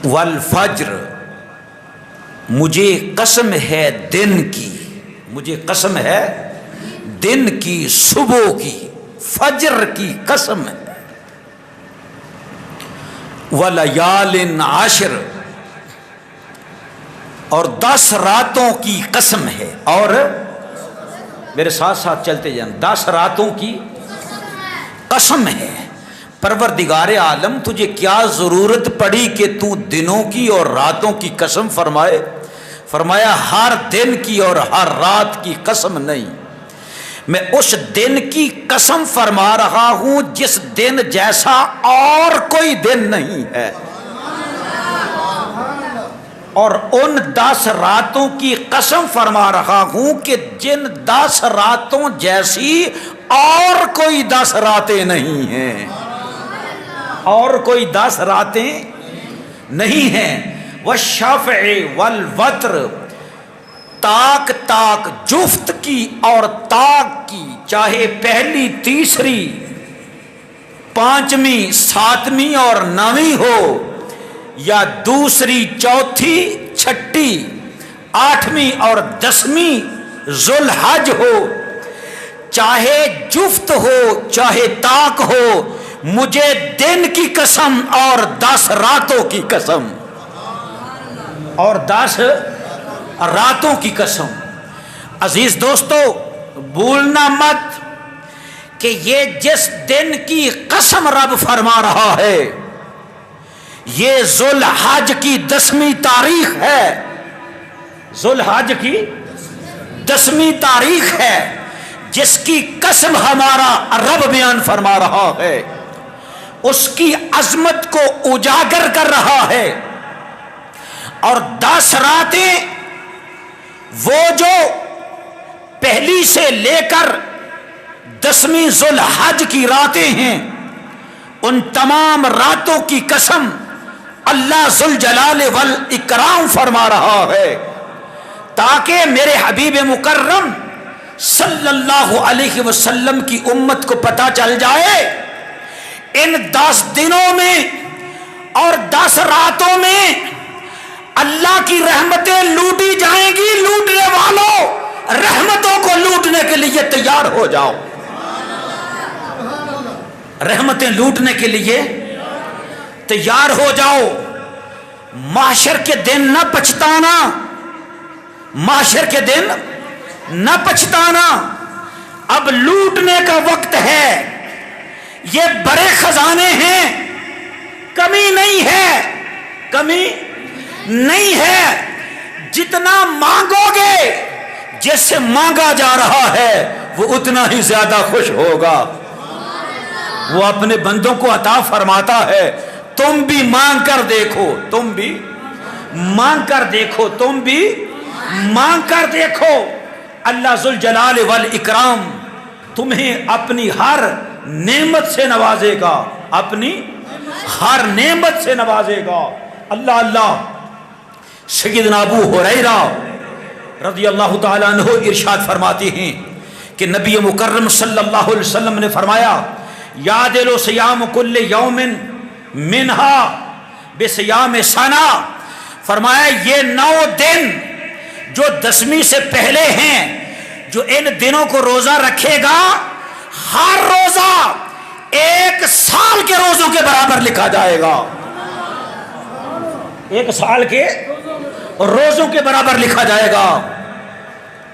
والفجر، مجھے قسم ہے دن کی، مجھے قسم ہے دن کی، صبح کی، فجر کی قسم ہے۔ ولیال عشر، اور 10 راتوں کی قسم ہے، اور میرے ساتھ ساتھ چلتے جائیں، 10 راتوں کی قسم ہے۔ پروردگار عالم تجھے کیا ضرورت پڑی کہ تو دنوں کی اور راتوں کی قسم فرمائے؟ فرمایا ہر دن کی اور ہر رات کی قسم نہیں، میں اس دن کی قسم فرما رہا ہوں جس دن جیسا اور کوئی دن نہیں ہے، اور ان 10 راتوں کی قسم فرما رہا ہوں کہ جن 10 راتوں جیسی اور کوئی 10 راتیں نہیں ہیں، اور کوئی 10 راتیں نہیں ہیں۔ والشفع والوتر، تاک تاک جفت کی اور تاک کی، چاہے پہلی تیسری پانچویں ساتویں اور نویں ہو، یا دوسری چوتھی چھٹی آٹھویں اور 10ویں ذوالحج ہو، چاہے جفت ہو چاہے تاک ہو، مجھے دن کی قسم اور 10 راتوں کی قسم، اور 10 راتوں کی قسم۔ عزیز دوستو بھولنا مت کہ یہ جس دن کی قسم رب فرما رہا ہے یہ ذوالحج کی 10ویں تاریخ ہے، ذوالحج کی 10ویں تاریخ ہے، جس کی قسم ہمارا رب بیان فرما رہا ہے، اس کی عظمت کو اجاگر کر رہا ہے۔ اور 10 راتیں وہ جو پہلی سے لے کر 10ویں ذوالحج کی راتیں ہیں، ان تمام راتوں کی قسم اللہ ذوالجلال والاکرام فرما رہا ہے، تاکہ میرے حبیب مکرم صلی اللہ علیہ وسلم کی امت کو پتہ چل جائے ان 10 دنوں میں اور 10 راتوں میں اللہ کی رحمتیں لوٹی جائیں گی۔ لوٹنے والوں رحمتوں کو لوٹنے کے لیے تیار ہو جاؤ، رحمتیں لوٹنے کے لیے تیار ہو جاؤ۔ محشر کے دن نہ پچھتانا، محشر کے دن نہ پچھتانا، اب لوٹنے کا وقت ہے۔ یہ بڑے خزانے ہیں، کمی نہیں ہے، کمی نہیں ہے۔ جتنا مانگو گے، جس سے مانگا جا رہا ہے وہ اتنا ہی زیادہ خوش ہوگا، وہ اپنے بندوں کو عطا فرماتا ہے۔ تم بھی مانگ کر دیکھو، تم بھی مانگ کر دیکھو، تم بھی مانگ کر دیکھو، اللہ ذوالجلال والاکرام تمہیں اپنی ہر نعمت سے نوازے گا، اپنی ہر نعمت سے نوازے گا۔ اللہ اللہ۔ سیدنا ابو ہریرہ رضی اللہ تعالیٰ عنہ ارشاد فرماتے ہیں کہ نبی مکرم صلی اللہ علیہ وسلم نے فرمایا یعدل صیام کل یوم منہا بصیام سنہ، فرمایا یہ 9 دن جو 10ویں سے پہلے ہیں، جو ان دنوں کو روزہ رکھے گا، ہر روزہ 1 سال کے روزوں کے برابر لکھا جائے گا، 1 سال کے روزوں کے برابر لکھا جائے گا۔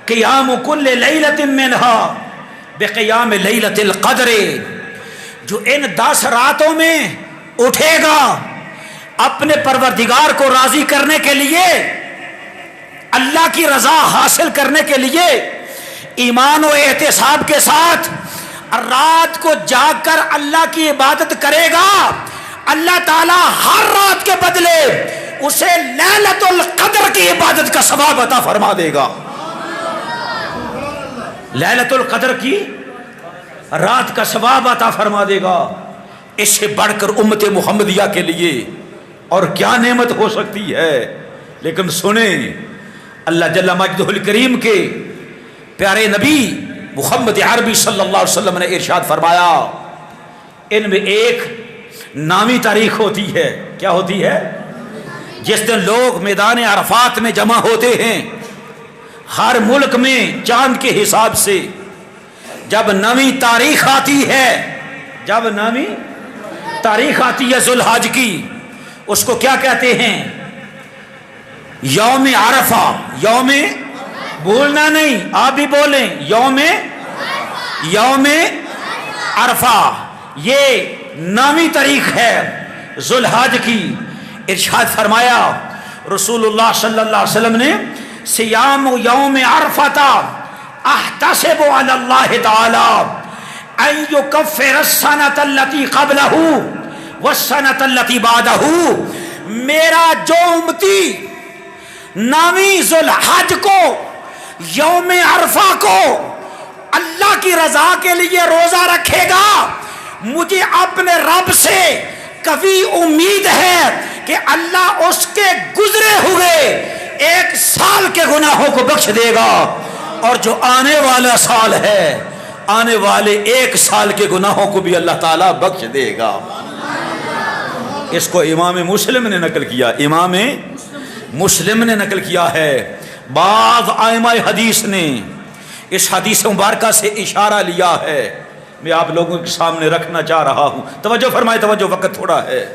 قیام کل لیلۃ منہا بقیام لیلۃ القدر، جو ان 10 راتوں میں اٹھے گا اپنے پروردگار کو راضی کرنے کے لیے، اللہ کی رضا حاصل کرنے کے لیے، ایمان و احتساب کے ساتھ رات کو جاگ کر اللہ کی عبادت کرے گا، اللہ تعالی ہر رات کے بدلے اسے لیلۃ القدر کی عبادت کا ثواب عطا فرما دے گا۔ لیلۃ القدر کی رات کا ثواب عطا فرما دے گا۔ اس سے بڑھ کر امت محمدیہ کے لیے اور کیا نعمت ہو سکتی ہے؟ لیکن سنیں، اللہ جل مجدہ الکریم کے پیارے نبی محمد عربی صلی اللہ علیہ وسلم نے ارشاد فرمایا، ان میں ایک نامی تاریخ ہوتی ہے۔ کیا ہوتی ہے؟ جس دن لوگ میدان عرفات میں جمع ہوتے ہیں ہر ملک میں چاند کے حساب سے، جب نویں تاریخ آتی ہے، جب نویں تاریخ آتی ہے ذوالحج کی، اس کو کیا کہتے ہیں؟ یوم عرفہ۔ یوم، بھولنا نہیں، آپ بھی بولیں، یوم عرفہ۔ یہ 9ویں تاریخ ہے ذوالحج کی۔ ارشاد فرمایا رسول اللہ صلی اللہ علیہ وسلم نے، سیام یوم عرفہ احتسب علی اللہ تعالی ان یکفر السنۃ التي قبلہ والسنۃ التي بعدہ۔ میرا جو امتی 9ویں ذوالحج کو، یوم عرفہ کو اللہ کی رضا کے لیے روزہ رکھے گا، مجھے اپنے رب سے کبھی امید ہے کہ اللہ اس کے گزرے ہوئے 1 سال کے گناہوں کو بخش دے گا، اور جو آنے والا سال ہے، آنے والے 1 سال کے گناہوں کو بھی اللہ تعالیٰ بخش دے گا۔ اس کو امام مسلم نے نقل کیا، امام مسلم نے نقل کیا ہے۔ بعض ائمہ حدیث نے اس حدیث مبارکہ سے اشارہ لیا ہے، میں آپ لوگوں کے سامنے رکھنا چاہ رہا ہوں۔ توجہ فرمائے، توجہ، وقت تھوڑا ہے۔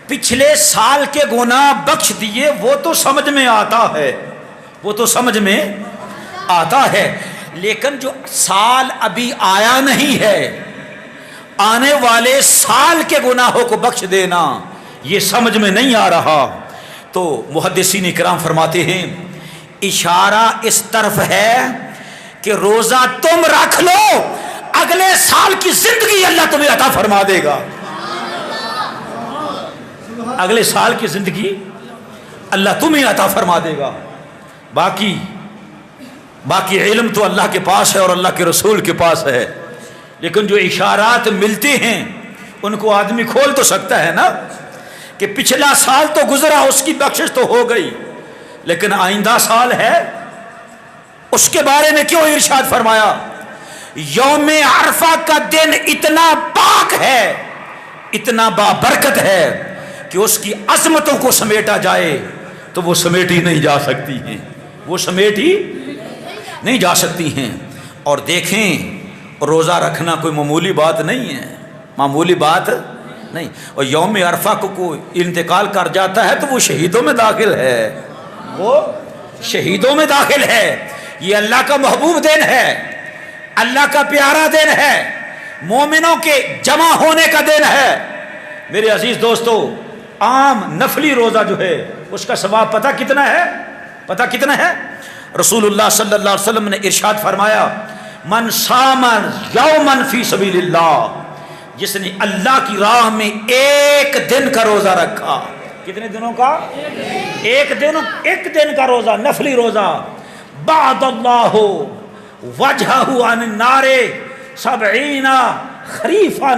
پچھلے سال کے گناہ بخش دیے، وہ تو سمجھ میں آتا ہے، وہ تو سمجھ میں آتا ہے، لیکن جو سال ابھی آیا نہیں ہے، آنے والے سال کے گناہوں کو بخش دینا، یہ سمجھ میں نہیں آ رہا۔ تو محدثین کرام فرماتے ہیں اشارہ اس طرف ہے کہ روزہ تم رکھ لو، اگلے سال کی زندگی اللہ تمہیں عطا فرما دے گا، اگلے سال کی زندگی اللہ تمہیں عطا فرما دے گا۔ باقی علم تو اللہ کے پاس ہے اور اللہ کے رسول کے پاس ہے، لیکن جو اشارات ملتے ہیں ان کو آدمی کھول تو سکتا ہے نا، کہ پچھلا سال تو گزرا، اس کی بخشش تو ہو گئی، لیکن آئندہ سال ہے، اس کے بارے میں کیوں ارشاد فرمایا؟ یوم عرفہ کا دن اتنا پاک ہے، اتنا بابرکت ہے کہ اس کی عظمتوں کو سمیٹا جائے تو وہ سمیٹی نہیں جا سکتی ہیں، وہ سمیٹی نہیں جا سکتی ہیں۔ اور دیکھیں، روزہ رکھنا کوئی معمولی بات نہیں ہے، معمولی بات نہیں۔ اور یوم عرفہ کو کوئی انتقال کر جاتا ہے تو وہ شہیدوں میں داخل ہے، وہ شہیدوں میں داخل ہے۔ یہ اللہ کا محبوب دن ہے، اللہ کا پیارا دن ہے، مومنوں کے جمع ہونے کا دن ہے۔ میرے عزیز دوستو، عام نفلی روزہ جو ہے اس کا ثواب پتہ کتنا ہے؟ پتہ کتنا ہے؟ رسول اللہ صلی اللہ علیہ وسلم نے ارشاد فرمایا، من صام یوما فی سبیل اللہ، جس نے اللہ کی راہ میں 1 دن کا روزہ رکھا۔ کتنے دنوں کا؟ 1 دن کا روزہ، نفلی روزہ۔ بعد اللہ وجہہ عن النار 70 خریفا،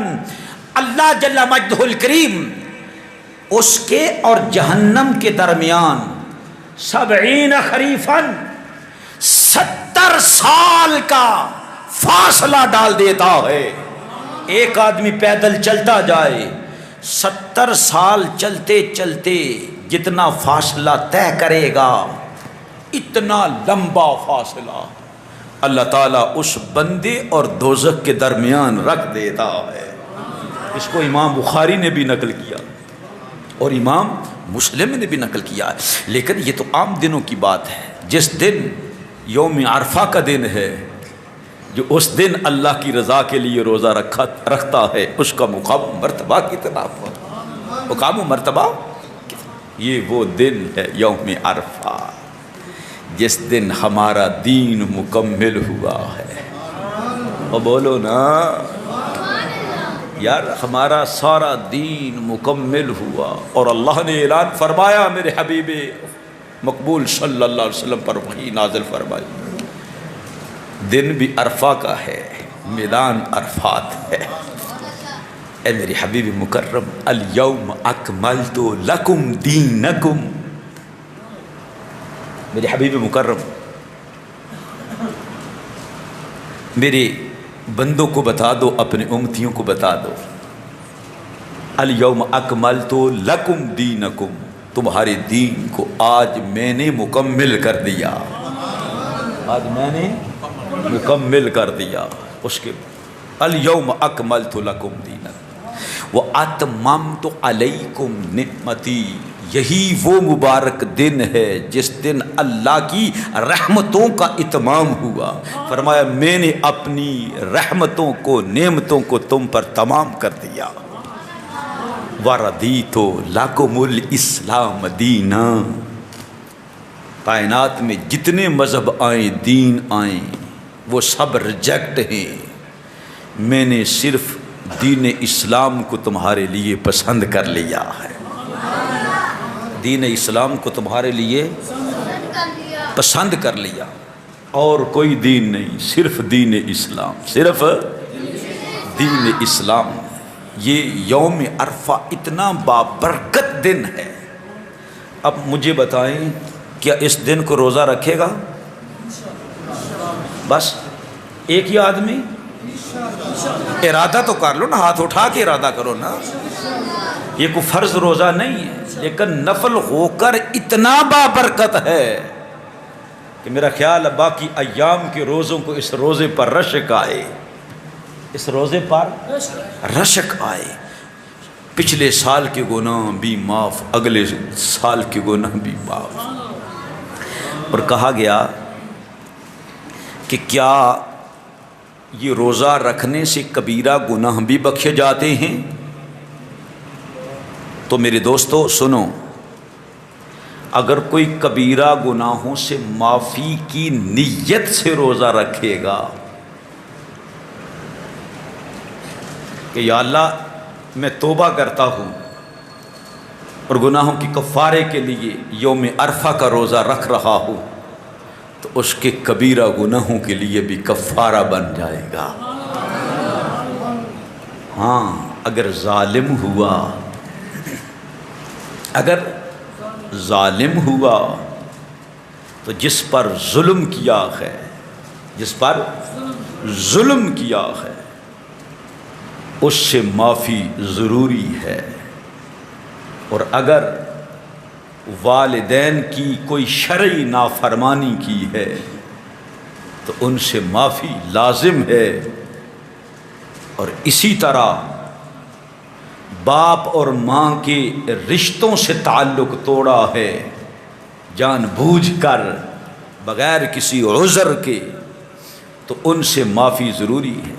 اللہ جل مجدہ الکریم اس کے اور جہنم کے درمیان 70 خریفا، 70 سال کا فاصلہ ڈال دیتا ہے۔ ایک آدمی پیدل چلتا جائے، 70 سال چلتے چلتے جتنا فاصلہ طے کرے گا، اتنا لمبا فاصلہ اللہ تعالیٰ اس بندے اور دوزخ کے درمیان رکھ دیتا ہے۔ اس کو امام بخاری نے بھی نقل کیا اور امام مسلم نے بھی نقل کیا ہے، لیکن یہ تو عام دنوں کی بات ہے۔ جس دن یوم عرفہ کا دن ہے، جو اس دن اللہ کی رضا کے لیے روزہ رکھتا ہے، اس کا مقام و مرتبہ کتنا ہوا، مقام و مرتبہ یہ وہ دن ہے یوم عرفہ، جس دن ہمارا دین مکمل ہوا ہے۔ اور بولو نا یار، ہمارا سارا دین مکمل ہوا، اور اللہ نے اعلان فرمایا، میرے حبیب مقبول صلی اللہ علیہ وسلم پر وحی نازل فرمائی، دن بھی عرفہ کا ہے، میدان عرفات ہے۔ اے میرے حبیب مکرم، الیوم اکملت لکم دینکم، میرے حبیب مکرم میرے بندوں کو بتا دو، اپنے امتیوں کو بتا دو، الیوم اکملت لکم دینکم، تمہارے دین کو آج میں نے مکمل کر دیا، آج میں نے مکمل کر دیا۔ اس کے الیوم اکملت لکم دینکم واتممت علیکم نعمتی، یہی وہ مبارک دن ہے جس دن اللہ کی رحمتوں کا اتمام ہوا۔ فرمایا میں نے اپنی رحمتوں کو، نعمتوں کو تم پر تمام کر دیا۔ وَرَضِيتُ لَكُمُ الْإِسْلَامَ دِينًا، کائنات میں جتنے مذہب آئیں، دین آئیں، وہ سب ریجیکٹ ہیں، میں نے صرف دین اسلام کو تمہارے لیے پسند کر لیا ہے۔ دین اسلام کو تمہارے لیے پسند کر لیا، اور کوئی دین نہیں، صرف دین اسلام، صرف دین اسلام۔ یہ یوم عرفہ اتنا بابرکت دن ہے۔ اب مجھے بتائیں، کیا اس دن کو روزہ رکھے گا؟ بس ایک ہی آدمی؟ ارادہ تو کر لو نا، ہاتھ اٹھا کے ارادہ کرو نا۔ یہ کوئی فرض روزہ نہیں ہے، لیکن نفل ہو کر اتنا بابرکت ہے کہ میرا خیال ہے باقی ایام کے روزوں کو اس روزے پر رشک آئے، اس روزے پر رشک آئے۔ پچھلے سال کے گناہ بھی معاف، اگلے سال کے گناہ بھی معاف۔ اور کہا گیا کہ کیا یہ روزہ رکھنے سے کبیرہ گناہ بھی بخشے جاتے ہیں؟ تو میرے دوستو سنو، اگر کوئی کبیرہ گناہوں سے معافی کی نیت سے روزہ رکھے گا کہ یا اللہ میں توبہ کرتا ہوں اور گناہوں کی کفارے کے لیے یوم عرفہ کا روزہ رکھ رہا ہوں، تو اس کے کبیرہ گناہوں کے لیے بھی کفارہ بن جائے گا۔ ہاں، اگر ظالم ہوا، اگر ظالم ہوا تو جس پر ظلم کیا ہے، جس پر ظلم کیا ہے، اس سے معافی ضروری ہے۔ اور اگر والدین کی کوئی شرعی نافرمانی کی ہے تو ان سے معافی لازم ہے۔ اور اسی طرح باپ اور ماں کے رشتوں سے تعلق توڑا ہے جان بوجھ کر، بغیر کسی عذر کے، تو ان سے معافی ضروری ہے۔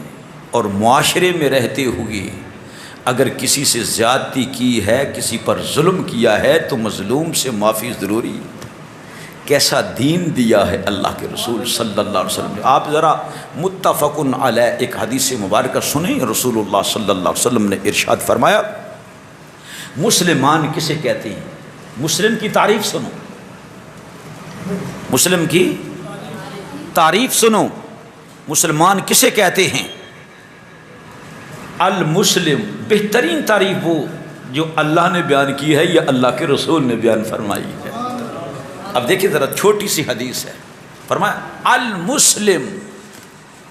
اور معاشرے میں رہتے ہوئے اگر کسی سے زیادتی کی ہے، کسی پر ظلم کیا ہے، تو مظلوم سے معافی ضروری ہے۔ کیسا دین دیا ہے اللہ کے رسول صلی اللہ علیہ وسلم نے۔ آپ ذرا متفق علیہ ایک حدیث مبارکہ سنیں، رسول اللہ صلی اللہ علیہ وسلم نے ارشاد فرمایا، مسلمان کسے کہتے ہیں؟ مسلم کی تعریف سنو، مسلم کی تعریف سنو، مسلمان کسے کہتے ہیں؟ المسلم، بہترین تعریف وہ جو اللہ نے بیان کی ہے یا اللہ کے رسول نے بیان فرمائی ہے۔ اب دیکھیں ذرا، چھوٹی سی حدیث ہے، فرمایا المسلم،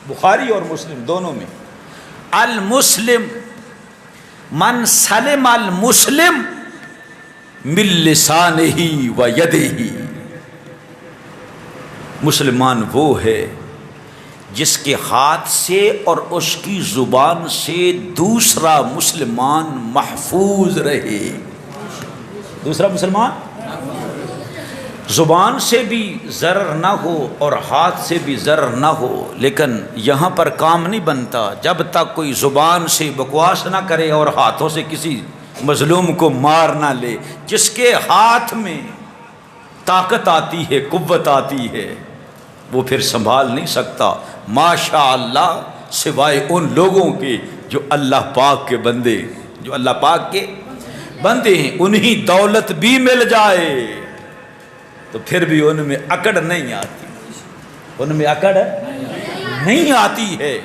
بخاری اور مسلم دونوں میں، المسلم من سلم المسلم من لسانہ و یدہ، مسلمان وہ ہے جس کے ہاتھ سے اور اس کی زبان سے دوسرا مسلمان محفوظ رہے۔ دوسرا مسلمان زبان سے بھی ضرر نہ ہو اور ہاتھ سے بھی ضرر نہ ہو، لیکن یہاں پر کام نہیں بنتا جب تک کوئی زبان سے بکواس نہ کرے اور ہاتھوں سے کسی مظلوم کو مار نہ لے۔ جس کے ہاتھ میں طاقت آتی ہے، قوت آتی ہے، وہ پھر سنبھال نہیں سکتا، ماشاء اللہ، سوائے ان لوگوں کے جو اللہ پاک کے بندے، جو اللہ پاک کے بندے ہیں، انہیں دولت بھی مل جائے تو پھر بھی ان میں اکڑ نہیں آتی، ان میں اکڑ نہیں آتی ہے۔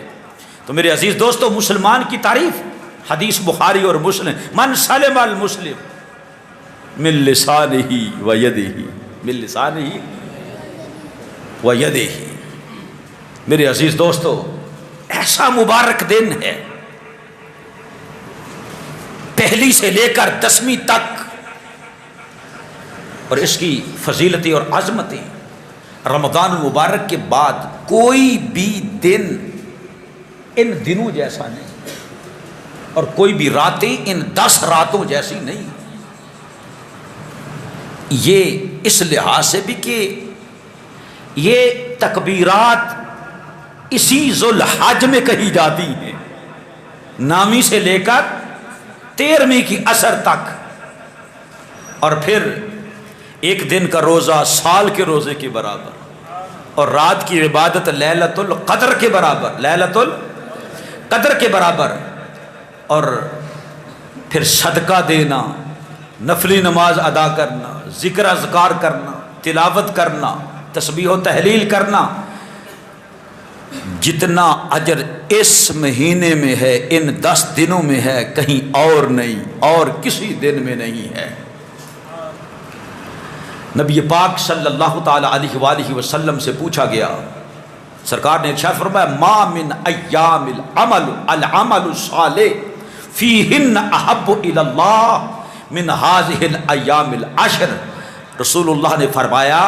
تو میرے عزیز دوستو، مسلمان کی تعریف حدیث بخاری اور مسلم، من سلم المسلم من لسانہ و یدہ، من لسانہ و یدہ۔ میرے عزیز دوستو، ایسا مبارک دن ہے، پہلی سے لے کر 10ویں تک اور اس کی فضیلتیں اور عظمتیں رمضان المبارک کے بعد کوئی بھی دن ان دنوں جیسا نہیں، اور کوئی بھی راتیں ان 10 راتوں جیسی نہیں۔ یہ اس لحاظ سے بھی کہ یہ تکبیرات اسی ذوالحج میں کہی جاتی ہیں، نامی سے لے کر 13ویں کی عصر تک، اور پھر ایک دن کا روزہ سال کے روزے کے برابر، اور رات کی عبادت لیلۃ القدر کے برابر، لیلۃ القدر کے برابر، اور پھر صدقہ دینا، نفلی نماز ادا کرنا، ذکر اذکار کرنا، تلاوت کرنا، تسبیح و تحلیل کرنا، جتنا اجر اس مہینے میں ہے ان 10 دنوں میں ہے کہیں اور نہیں، اور کسی دن میں نہیں ہے۔ نبی پاک صلی اللہ تعالی علیہ وآلہ وسلم سے پوچھا گیا، سرکار نے ارشاد فرمایا ما من ایام العمل الصالح فیہن احب الی اللہ من هذه الایام العشر۔ رسول اللہ نے فرمایا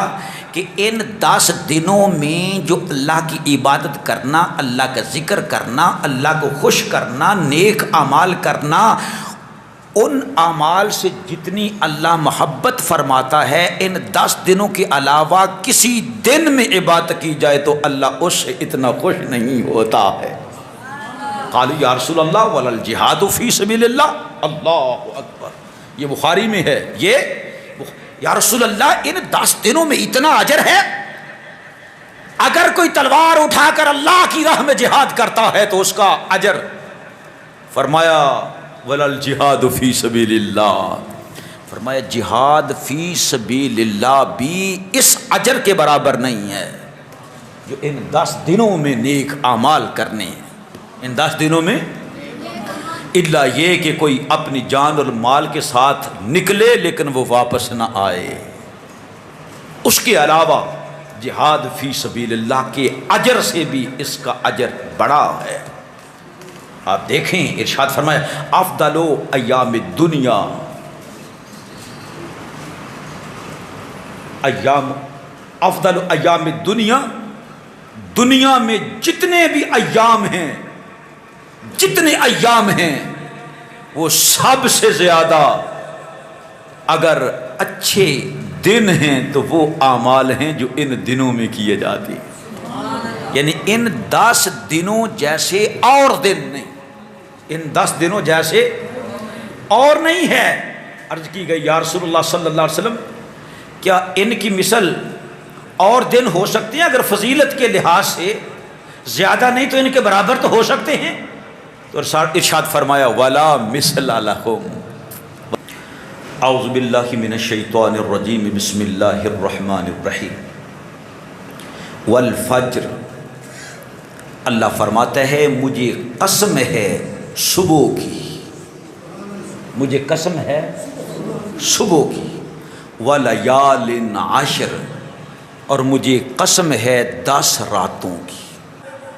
کہ ان 10 دنوں میں جو اللہ کی عبادت کرنا، اللہ کا ذکر کرنا، اللہ کو خوش کرنا، نیک اعمال کرنا، ان اعمال سے جتنی اللہ محبت فرماتا ہے ان 10 دنوں کے علاوہ کسی دن میں عبادت کی جائے تو اللہ اس سے اتنا خوش نہیں ہوتا ہے۔ قالوا یا رسول اللہ ولا الجہاد فی سبیل اللہ، اللہ اکبر، یہ بخاری میں ہے، یہ یا رسول اللہ ان 10 دنوں میں اتنا اجر ہے، اگر کوئی تلوار اٹھا کر اللہ کی راہ میں جہاد کرتا ہے تو اس کا اجر، فرمایا ولا الجہاد فی سبیل اللہ، فرمایا جہاد فی سبیل اللہ بھی اس اجر کے برابر نہیں ہے جو ان 10 دنوں میں نیک اعمال کرنے ہیں۔ ان 10 دنوں میں الا یہ کہ کوئی اپنی جان اور مال کے ساتھ نکلے لیکن وہ واپس نہ آئے، اس کے علاوہ جہاد فی سبیل اللہ کے اجر سے بھی اس کا اجر بڑا ہے۔ آپ دیکھیں ارشاد فرمایا افضل ایام الدنیا، افضل ایام الدنیا، دنیا میں جتنے بھی ایام ہیں، جتنے ایام ہیں وہ سب سے زیادہ اگر اچھے دن ہیں تو وہ اعمال ہیں جو ان دنوں میں کیے جاتے ہیں، یعنی ان 10 دنوں جیسے اور دن نہیں، ان 10 دنوں جیسے اور نہیں ہے۔ عرض کی گئی یا رسول اللہ صلی اللہ علیہ وسلم کیا ان کی مثل اور دن ہو سکتے ہیں؟ اگر فضیلت کے لحاظ سے زیادہ نہیں تو ان کے برابر تو ہو سکتے ہیں۔ تو ارشاد فرمایا ولا مثل لہم۔ اعوذ باللہ من الشیطان الرجیم، بسم اللہ الرحمن الرحیم۔ والفجر، اللہ فرماتا ہے مجھے قسم ہے صبح کی، مجھے قسم ہے صبح کی، ولیال عشر، اور مجھے قسم ہے 10 راتوں کی،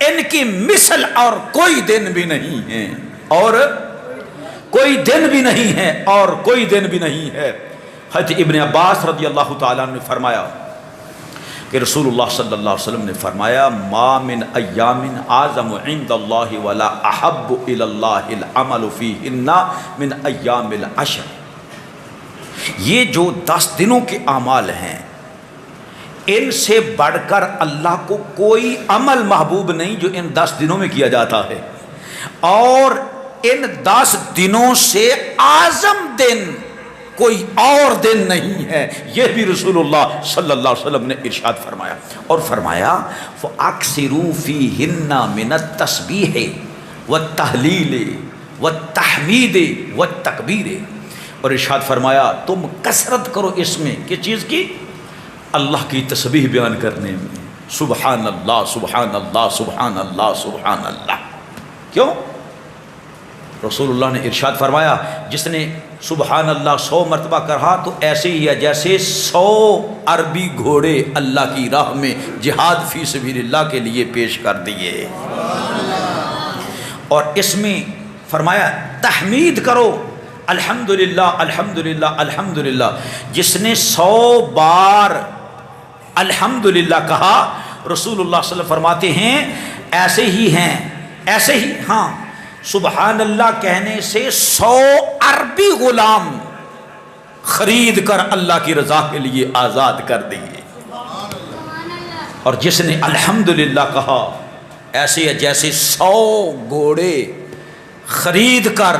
ان کی مثل اور کوئی دن بھی نہیں ہے، اور کوئی دن بھی نہیں ہے، اور کوئی دن بھی نہیں ہے۔ حضرت ابن عباس رضی اللہ تعالیٰ نے فرمایا کہ رسول اللہ صلی اللہ علیہ وسلم نے فرمایا ما من ایام اعظم عند اللہ ولا احب الی اللہ العمل فیہن من ایام العشر۔ یہ جو 10 دنوں کے اعمال ہیں ان سے بڑھ کر اللہ کو کوئی عمل محبوب نہیں جو ان 10 دنوں میں کیا جاتا ہے، اور ان 10 دنوں سے اعظم دن کوئی اور دن نہیں ہے، یہ بھی رسول اللہ صلی اللہ علیہ وسلم نے ارشاد فرمایا، اور فرمایا فَأَكْثِرُوا فِيهِنَّ مِنَ التَّسْبِيحِ وَالتَّهْلِيلِ وَالتَّحْمِيدِ وَالتَّكْبِيرِ، اور ارشاد فرمایا تم کثرت کرو اس میں کس چیز کی؟ اللہ کی تسبیح بیان کرنے میں، سبحان اللہ سبحان اللہ سبحان اللہ سبحان اللہ۔ کیوں؟ رسول اللہ نے ارشاد فرمایا جس نے سبحان اللہ 100 مرتبہ کہا تو ایسے ہی ہے جیسے 100 عربی گھوڑے اللہ کی راہ میں جہاد فی سبیل اللہ کے لیے پیش کر دیے۔ اور اس میں فرمایا تحمید کرو، الحمدللہ الحمدللہ الحمدللہ، جس نے 100 بار الحمدللہ کہا، رسول اللہ صلی اللہ علیہ وسلم فرماتے ہیں ایسے ہی ہیں، ایسے ہی ہاں، سبحان اللہ کہنے سے 100 عربی غلام خرید کر اللہ کی رضا کے لیے آزاد کر دیے۔ اور جس نے الحمدللہ کہا ایسے جیسے 100 گھوڑے خرید کر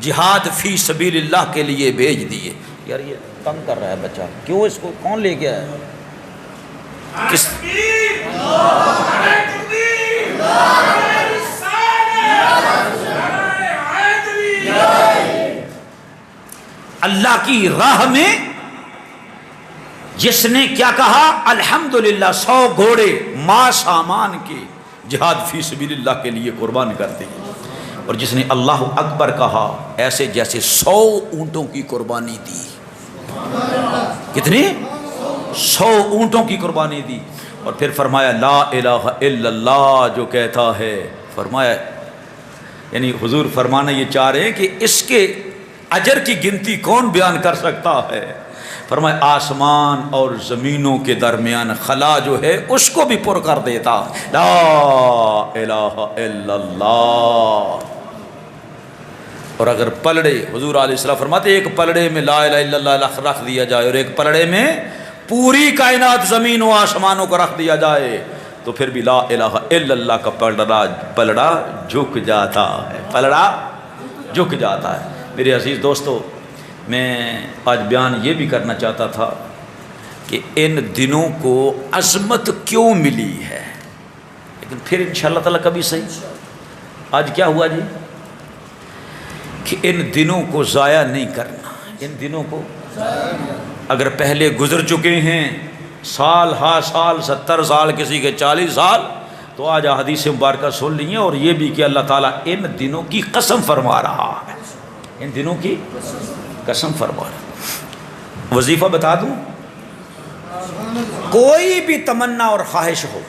جہاد فی سبیل اللہ کے لیے بھیج دیے۔ یار یہ تنگ کر رہا ہے بچہ، کیوں اس کو کون لے گیا ہے؟ کس اللہ کی راہ میں جس نے کیا کہا الحمدللہ، 100 گھوڑے ما سامان کے جہاد فی سبیل اللہ کے لیے قربان کر دیے۔ اور جس نے اللہ اکبر کہا ایسے جیسے 100 اونٹوں کی قربانی دی۔ کتنی؟ 100 اونٹوں کی قربانی دی۔ اور پھر فرمایا لا الہ الا اللہ جو کہتا ہے، فرمایا یعنی حضور فرمانا یہ چاہ رہے ہیں کہ اس کے اجر کی گنتی کون بیان کر سکتا ہے؟ فرمایا آسمان اور زمینوں کے درمیان خلا جو ہے اس کو بھی پر کر دیتا، لا الہ الا اللہ۔ اور اگر پلڑے، حضور علیہ السلام فرماتے ایک پلڑے میں لا الہ الا اللہ رکھ دیا جائے اور ایک پلڑے میں پوری کائنات زمین و آسمانوں کو رکھ دیا جائے تو پھر بھی لا الہ الا اللہ کا پلڑا جھک جاتا ہے، پلڑا جھک جاتا ہے۔ میرے عزیز دوستو، میں آج بیان یہ بھی کرنا چاہتا تھا کہ ان دنوں کو عظمت کیوں ملی ہے، لیکن پھر انشاءاللہ تعالیٰ کبھی صحیح۔ آج کیا ہوا جی کہ ان دنوں کو ضائع نہیں کرنا، ان دنوں کو اگر پہلے گزر چکے ہیں سال ہا سال 70 سال کسی کے 40 سال تو آج احادیث مبارکہ سن لیے، اور یہ بھی کہ اللہ تعالیٰ ان دنوں کی قسم فرما رہا ہے، ان دنوں کی قسم فرما رہا۔ وظیفہ بتا دوں، کوئی بھی تمنا اور خواہش ہو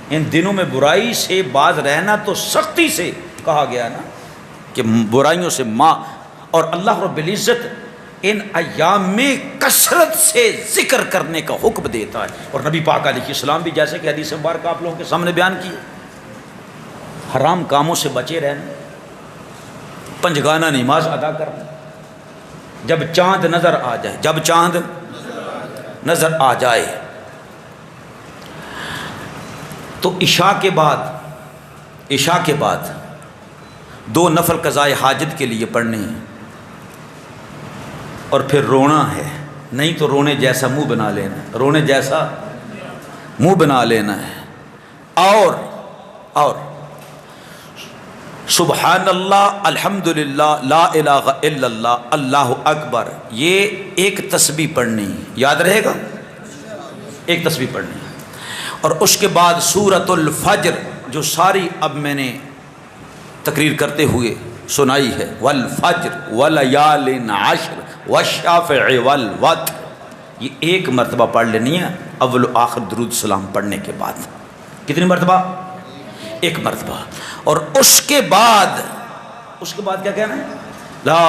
ان دنوں میں برائی سے باز رہنا تو سختی سے کہا گیا نا کہ برائیوں سے ماں، اور اللہ رب العزت ان ایام میں کثرت سے ذکر کرنے کا حکم دیتا ہے۔ اور نبی پاک علیہ السلام بھی جیسے کہ حدیث مبارکہ آپ لوگوں کے سامنے بیان کی، حرام کاموں سے بچے رہنا، پنجگانہ نماز ادا کرنا، جب چاند نظر آ جائے، جب چاند نظر آ جائے تو عشاء کے بعد 2 نفل قضائے حاجت کے لیے پڑھنے ہیں، اور پھر رونا ہے، نہیں تو رونے جیسا منہ بنا لینا ہے، رونے جیسا منہ بنا لینا ہے، اور سبحان اللہ الحمدللہ لا الہ الا اللہ اللہ اکبر، یہ ایک تسبیح پڑھنی، یاد رہے گا، ایک تسبیح پڑھنی۔ اور اس کے بعد سورۃ الفجر جو ساری اب میں نے تقریر کرتے ہوئے سنائی ہے، والفجر ولیال عشر والشافع والوتر، یہ ایک مرتبہ پڑھ لینی ہے اول و آخر درود سلام پڑھنے کے بعد۔ کتنی مرتبہ؟ ایک مرتبہ۔ اور اس کے بعد کیا کہنا ہے؟ لا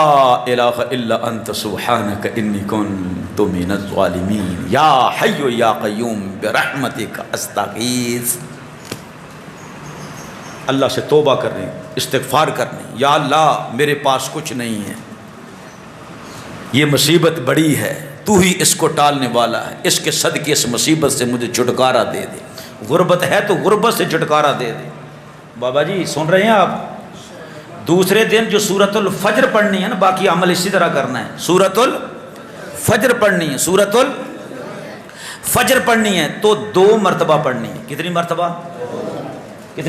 الہ الا انت سبحانک انی کنت من الظالمین یا حی یا قیوم برحمتک استغیث۔ اللہ سے توبہ کرنی، استغفار کرنی، یا اللہ میرے پاس کچھ نہیں ہے، یہ مصیبت بڑی ہے، تو ہی اس کو ٹالنے والا ہے، اس کے صدقے اس مصیبت سے مجھے چھٹکارا دے دے، غربت ہے تو غربت سے چھٹکارا دے دے۔ بابا جی سن رہے ہیں آپ؟ دوسرے دن جو سورۃ الفجر پڑھنی ہے نا، باقی عمل اسی طرح کرنا ہے، سورۃ الفجر پڑھنی ہے، سورۃ الفجر پڑھنی ہے تو 2 مرتبہ پڑھنی ہے۔ کتنی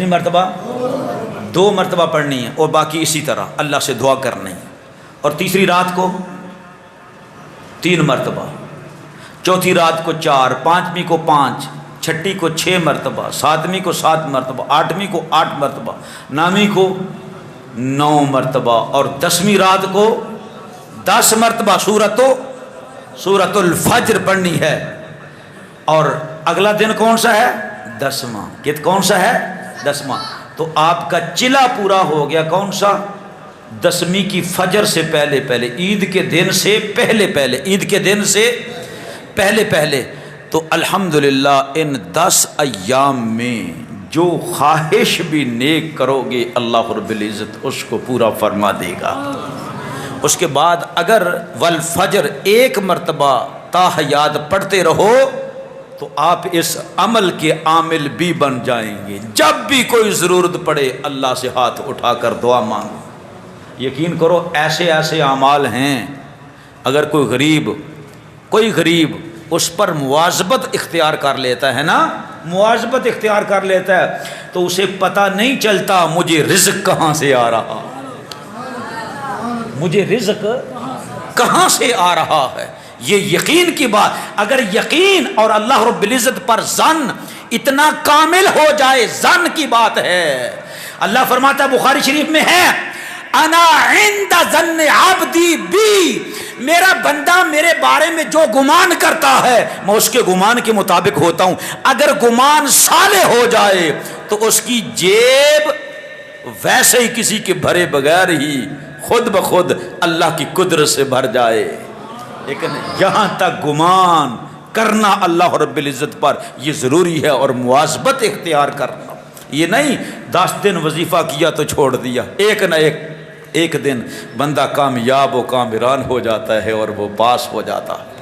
مرتبہ؟ 2 مرتبہ پڑھنی ہے، اور باقی اسی طرح اللہ سے دعا کرنی ہے۔ اور تیسری رات کو 3 مرتبہ، چوتھی رات کو 4، پانچویں کو 5، چھٹی کو 6 مرتبہ، ساتویں کو 7 مرتبہ، 8ویں کو 8 مرتبہ، 9ویں کو 9 مرتبہ، اور 10ویں رات کو 10 مرتبہ سورۃ الفجر پڑھنی ہے۔ اور اگلا دن کون سا ہے؟ 10واں۔ کون سا ہے؟ 10واں۔ تو آپ کا چلا پورا ہو گیا، کون سا؟ 10ویں کی فجر سے پہلے پہلے، عید کے دن سے پہلے پہلے، عید کے دن سے پہلے پہلے، تو الحمدللہ ان 10 ایام میں جو خواہش بھی نیک کرو گے اللہ رب العزت اس کو پورا فرما دے گا۔ اس کے بعد اگر والفجر ایک مرتبہ تا حیات پڑھتے رہو تو آپ اس عمل کے عامل بھی بن جائیں گے۔ جب بھی کوئی ضرورت پڑے اللہ سے ہاتھ اٹھا کر دعا مانگو۔ یقین کرو ایسے ایسے اعمال ہیں، اگر کوئی غریب اس پر مواظبت اختیار کر لیتا ہے نا، مواظبت اختیار کر لیتا ہے تو اسے پتہ نہیں چلتا مجھے رزق کہاں سے آ رہا، مجھے رزق کہاں سے آ رہا ہے۔ یہ یقین کی بات، اگر یقین اور اللہ رب العزت پر ظن اتنا کامل ہو جائے، ظن کی بات ہے۔ اللہ فرماتا ہے بخاری شریف میں ہے، انا عند ظن عبدی بی، میرا بندہ میرے بارے میں جو گمان کرتا ہے میں اس کے گمان کے مطابق ہوتا ہوں۔ اگر گمان صالح ہو جائے تو اس کی جیب ویسے ہی کسی کے بھرے بغیر ہی خود بخود اللہ کی قدرت سے بھر جائے، لیکن یہاں تک گمان کرنا اللہ رب العزت پر یہ ضروری ہے، اور مواظبت اختیار کرنا، یہ نہیں 10 دن وظیفہ کیا تو چھوڑ دیا، ایک نہ ایک دن بندہ کامیاب و کامران ہو جاتا ہے اور وہ پاس ہو جاتا ہے۔